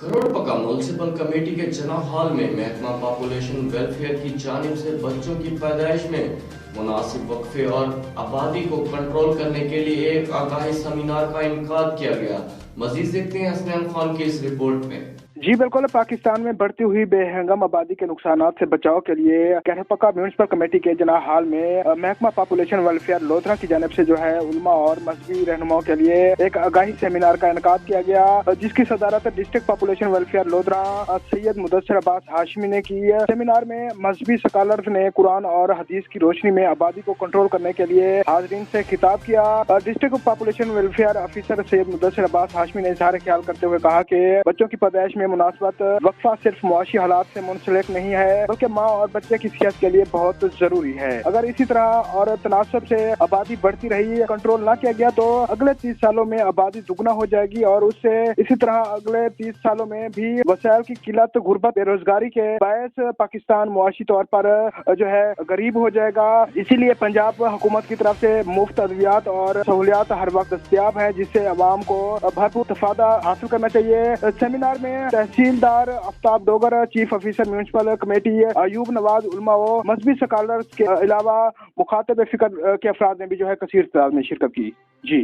करोड़ पका municipal committee के जना हॉल में महकमा पॉपुलेशन वेलफेयर की जानिब से बच्चों की पैदाइश में मुनासिब वक्फे और आबादी को कंट्रोल करने के लिए एक आगाही सेमिनार का इनकाद किया गया। मजीद देखते हैं हसनैन खान की इस रिपोर्ट में। जी बिल्कुल, पाकिस्तान में बढ़ती हुई बेहंगम आबादी के नुकसानात से बचाव के लिए कहरपका म्युनिसिपल कमेटी के जना हाल में महकमा पॉपुलेशन वेलफेयर लोधरा की जानिब से जो है उलमा और मजहबी रहनुमाओं के लिए एक आगाही सेमिनार का इनकाद किया गया, जिसकी सदारत district population welfare Lodhran Syed Mudassir Abbas Hashmi ने की। सेमिनार में मजहबी स्कॉलर्स ने कुरान और हदीस की रोशनी में आबादी को कंट्रोल करने के लिए हाजरीन से खिताब किया। District population welfare officer Syed Mudassir Abbas Hashmi ने इजहार ख्याल करते हुए कहा कि बच्चों की पैदाइश में मुनासबत वक्फा सिर्फ मुआशी हालात से मुंसलिक नहीं है, बल्कि माँ और बच्चे की सेहत के लिए बहुत जरूरी है। अगर इसी तरह और तनासब से आबादी बढ़ती रही, कंट्रोल ना किया गया तो अगले 30 सालों में आबादी दुगना हो जाएगी और उससे इसी तरह अगले 30 सालों में भी वसाइल की किल्लत, गुर्बत, बेरोजगारी के बायस पाकिस्तान मुआशी तौर पर जो है गरीब हो जाएगा। इसीलिए पंजाब हुकूमत की तरफ से मुफ्त अद्वियात और सहूलियात हर वक्त दस्तयाब है, जिससे अवाम को भरपूर तफादा हासिल करना चाहिए। सेमिनार में tehsildar Aftab Dogar, chief officer municipal committee Ayub Nawaz, उलमा व मजहबी स्कॉलर्स के अलावा मुखातब फिक्र के अफराद ने भी जो है कसीर तादाद में शिरकत की। जी।